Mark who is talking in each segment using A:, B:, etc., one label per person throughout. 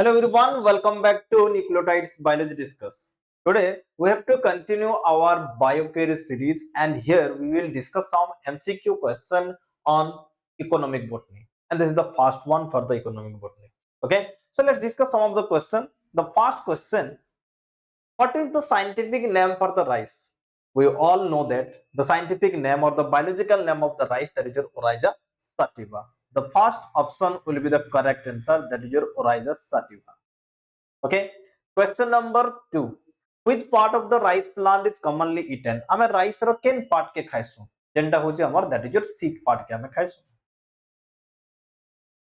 A: Hello everyone, welcome back to Nucleotides Biology Discuss. Today we have to continue our biocare series and here we will discuss some MCQ question on economic botany. And this is the first one for the economic botany. Okay, so let's discuss some of the question. The first question, what is the scientific name for the rice? We all know that the scientific name or the biological name of the rice, that is your Oryza sativa. The first option will be the correct answer, that is your Oryza sativa. Okay, question number 2, which part of the rice plant is commonly eaten? आमे rice रो केन part के खाइसु जेंटा होचे हमर, that is your seed part के आमे खाइसु.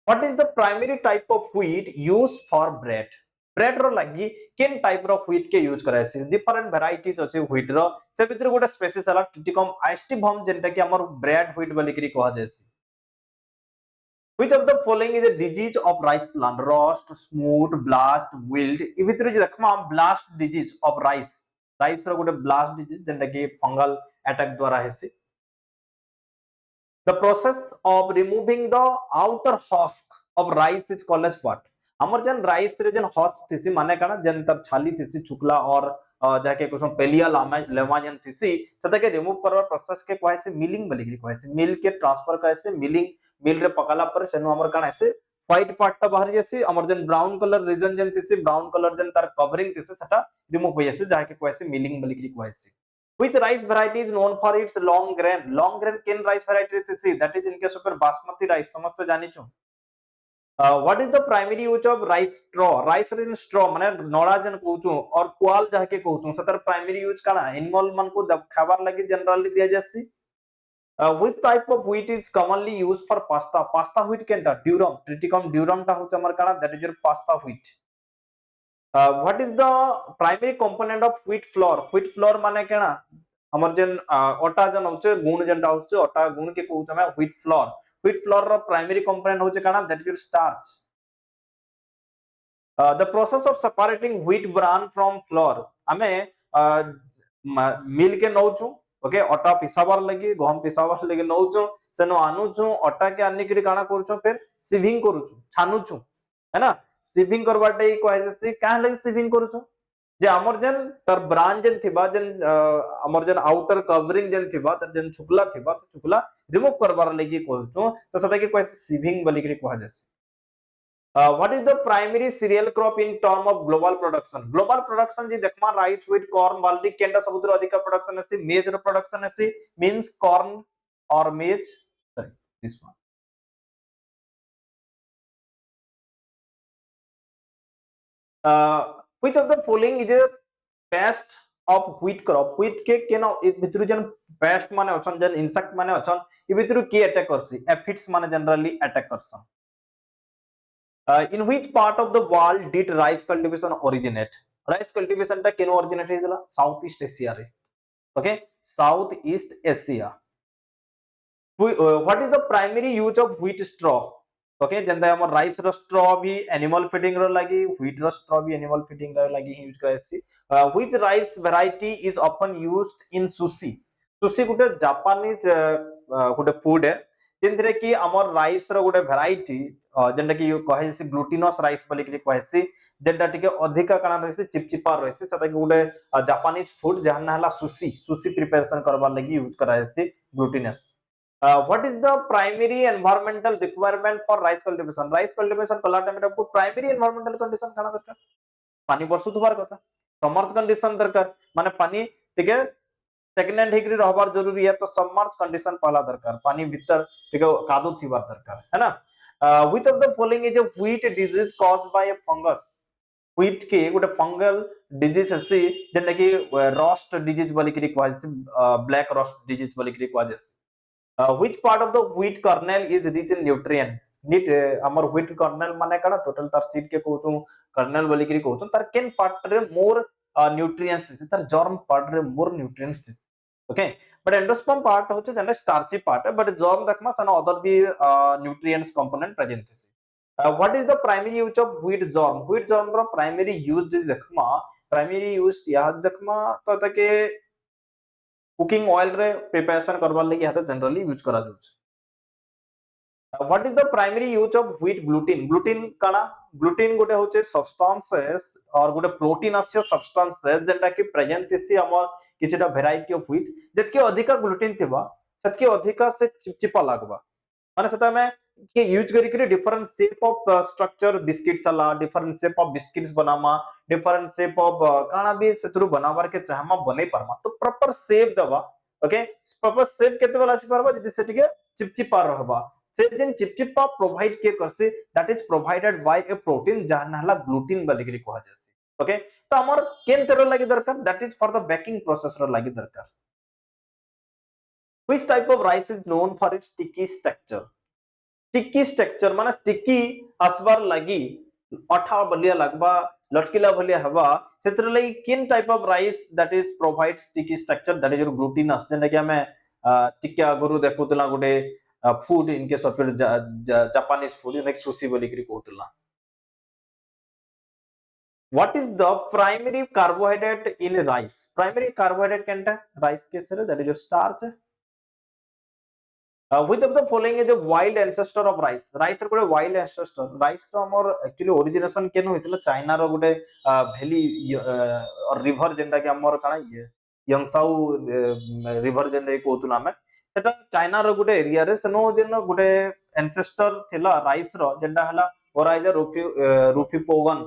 A: What is the primary type of wheat used for bread? Bread रो लगी केन type रो wheat के use कराय छै? Different varieties अछि wheat रो, से भितर गोटे species ala triticum aestivum जेंटा कि हमर bread wheat बोली करी कहै छै. Which of the following is a disease of rice plant? Rust, smooth, blast, wilt. ए भितर जे देखमा blast disease of rice. Rice रो गोटे blast disease जेंटा कि fungal attack द्वारा हेसी. The process of removing the outer husk of rice is called as what? हमर जन rice रे जन husk थिसी माने काना जन तर छाली थिसी छुकला और जाके कुछ पेलिया लेमा जन थिसी सदा के रिमूव करवा प्रोसेस के कहै से मिलिंग बोली कहै से. मिल के ट्रांसफर कहै से मिलिंग. मिल रे पकाला पर सेनु हमर काना से व्हाइट पार्ट ता बाहर जेसी हमर जन ब्राउन कलर रीजन जन थिसी ब्राउन कलर जन तार कवरिंग थिसी सटा रिमूव होय जेसी जाके कहै से मिलिंग बोली कहै से. Which rice variety is known for its long grain? Long grain ken rice variety is this? That is in case of basmati rice. समस्त जानी छु. What is the primary use of rice straw? Rice in straw माने नोड़ा जन कहूछु और पुआल जाके कहूछु सतर primary use काना animal मन को खाबार लगी generally दिया जासी. Which type of wheat is commonly used for pasta? Pasta wheat केनटा durum triticum durum टा होछ हमर काना, that is your pasta wheat. What is the primary component of wheat flour? Wheat flour माने केना हमर जन ओटा जन होचे गुण जनटा होचे ओटा गुण के कहूछ हमें wheat flour. Wheat flour रो primary component होचे काना, that is your starch. The process of separating wheat bran from flour, हमें मिल के नौचू. ओके, ओटा पिसाबार लगी गहम पिसाबार लगी नौचू सेनो आनुचू ओटा के आनी करी काना करछो फिर सिविंग करूछु छानुछु है ना. सिविंग करबाटे कहै छै काहे लगी सिविंग करूछु जे हमर जन तर ब्रांच जन थिबा जन हमर जन आउटर कवरिंग जन थिबा तर जन छुकला थिबा से छुकला रिमूव करबार लगी कहछु तो सदा के कहै सिविंग बोली करी कहै छै. What is the primary cereal crop in term of global production? Global production जी देखमा rice, wheat, corn, barley केंटा सबुतर अधिक production है maize रो production है means corn or maize. Sorry, this one. Which of the following is a pest of wheat crop? Wheat के केनो भितरु जन pest माने अछन जन insect माने अछन इ भितरु के attack करसी aphids माने generally attack Karsan. In which part of the world did rice cultivation originate? Rice cultivation टा केनो originate हेला South East Asia रे. Okay, South East Asia. What is the primary use of wheat straw? Okay, जंदा हमर rice रो straw भी animal feeding रो लागि, wheat रो straw भी animal feeding रो लागि use करसी. Which rice variety is often used in sushi? Sushi Gute Japanese Gute food है जिनथरे कि हमर राइस रो गुटे वैरायटी जेंटा कि कहै छै ग्लूटिनस राइस बोली कि कहै छै जेंटा टिके अधिका काना रहै छै चिपचिपा रहै छै सता कि गुटे जापानीज फूड जहां ना हला सुशी प्रिपरेशन करबा लागि यूज कराय छै glutinous. What is the primary environmental requirement for rice cultivation? Rice cultivation कला टाइम आपको primary environmental condition काना दरकार पानी बरसु थबार कथा सबमर्ज कंडीशन दरकार माने पानी ठीक है स्टैग्नेंट हेकरी रहबार जरूरी है तो सबमर्ज कंडीशन पहला दरकार पानी भीतर ठीक है कादो थीबार दरकार है ना. Which of the following is a wheat disease caused by a fungus? Wheat के गोटे फंगल डिजीज है जेंटा कि रस्ट डिजीज बोली करी कहै छै ब्लैक रस्ट डिजीज बोली करी कहै छै. Which part of the wheat kernel is rich in nutrient? Need हमर wheat kernel माने काना टोटल तार सीड के कहूछु kernel बोली करी कहूछु तार केन पार्ट रे मोर nutrients is तार germ part रे मोर nutrients is. Okay, but endosperm part होचे जने starchy part है but germ देखमा सना other भी nutrients component present is. What is the primary use of wheat germ? Wheat germ row primary use J देखमा primary use याद देखमा तो ताके cooking oil रे preparation करबार लागि हाते जनरली यूज करा जाउछ. What is the primary use of wheat gluten gluten काना ग्लूटिन गोटे होचे सब्सटेंसेस और गोटे प्रोटीन आछे सब्सटेंसेस जेटा कि प्रेजेंट थिसी हमर किछटा वैरायटी ऑफ व्हीट जतके अधिका ग्लूटिन थिबा सेतके अधिका से चिपचिपा लागबा माने सेता में के यूज करी करी different shape of structure biscuit सला डिफरेंट शेप ऑफ बिस्किट्स बनामा डिफरेंट शेप ऑफ काना भी सेतरु बनाबार के चाहमा बनै परमा तो प्रॉपर शेप दबा ओके प्रॉपर शेप केते बेला आसी परबा जदि से टिके चिपचिपा रहबा से दिन चिपचिपा प्रोवाइड के करसे that is provided by a protein जहां हला ग्लूटिन बोली करी कहा जासी ओके तो हमर केन तेरो लागि दरकार that is for the baking process रो लागि दरकार which type of rice is known for its sticky structure sticky structure माने sticky आसबार लागि अठा बलिया लगबा लटकिला बलिया हवा सेतर लागि किन type of rice that is provide sticky structure that is your glutinous जेना कि हमें टिके आगुरु देखुतला गोटे food in case of Japanese food like sushi बोली करी कहतला what is the primary carbohydrate in rice primary carbohydrate केनटा राइस के सरे that is your starch which of the following is a wild ancestor of rice rice ର ଗୋଟେ wild ancestor rice ତ ଆମର actually origination କେନ ହୋଇଥିଲା ଚାଇନା ର ଗୋଟେ ଭ୍ୟାଲି river ଯେନ୍ଟା କି ଆମର କାଣା ୟଂସାଉ river ଯେନ୍ଟା କହୁଥିଲୁ ଆମେ ସେଟା ଚାଇନା ର ଗୋଟେ ଏରିଆ ରେ ସେନ ଯେନ ଗୋଟେ ancestor ଥିଲା rice ର ଯେନ୍ଟା ହେଲା Oryza rufipogon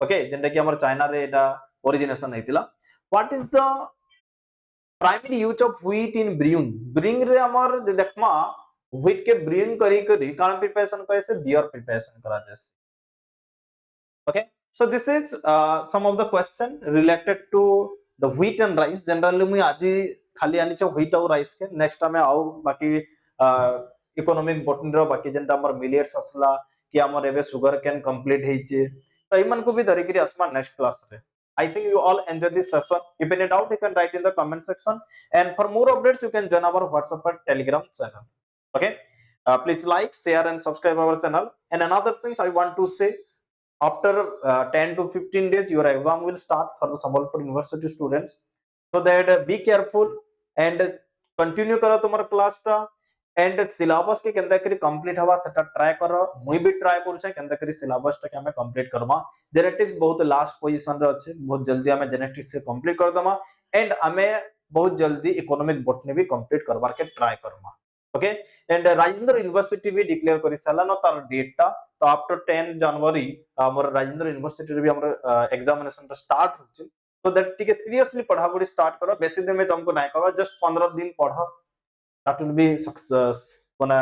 A: ଓକେ ଯେନ୍ଟା କି ଆମର ଚାଇନା ରେ ଏଟା origination ହେଇଥିଲା what is the primary use of wheat in ब्रियून ब्रिंग रे हमर देखमा व्हीट के ब्रियून करी कान प्रिपरेशन करे से बियर प्रिपरेशन करा जाय okay so this is some of the question related to the wheat and rice generally मुई आजि खाली आनी छ wheat और rice के नेक्स्ट टाइम आउ बाकी इकोनॉमिक बॉटनी रो बाकी जेंटा हमर मिलेट्स असला कि हमर एबे शुगर कैन कंप्लीट हेचे तो इमन को भी धरि करी असमा नेक्स्ट क्लास रे I think you all enjoy this session. If any doubt, you can write in the comment section. And for more updates, you can join our WhatsApp or Telegram channel. Okay. Please like, share, and subscribe our channel. And another thing I want to say, after 10 to 15 days, your exam will start for the Sambalpur University students. So that be careful and continue करो तुम्हारा class टा and syllabus के केंदा करी complete हवा सेटा try करो मुई भी ट्राई करू छै केंदा करी सिलेबस टा के हमें कंप्लीट करबा जेनेटिक्स बहुत लास्ट पोजीशन रे अछि बहुत जल्दी हमें जेनेटिक्स से कंप्लीट कर दमा एंड हमें बहुत जल्दी इकोनॉमिक बॉटनी भी कंप्लीट करबार के ट्राई करबा ओके एंड राजेंद्र यूनिवर्सिटी भी डिक्लेयर करि साला न तार डेट टा तो आफ्टर 10 जनवरी हमर राजेंद्र यूनिवर्सिटी रे भी हमर एग्जामिनेशन टा स्टार्ट हो छै तो दैट टिके सीरियसली पढ़ाबड़ी स्टार्ट करो बेसी दिन में तुमको नहीं कहबा जस्ट 15 दिन पढ़ो that will be success gonna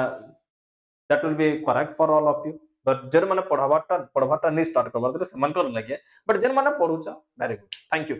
A: that will be correct for all of you but जेन माने पढ़ाबाटा नहीं स्टार्ट करबार से मन कर लगे बट जेन माने पढुचा वेरी गुड थैंक यू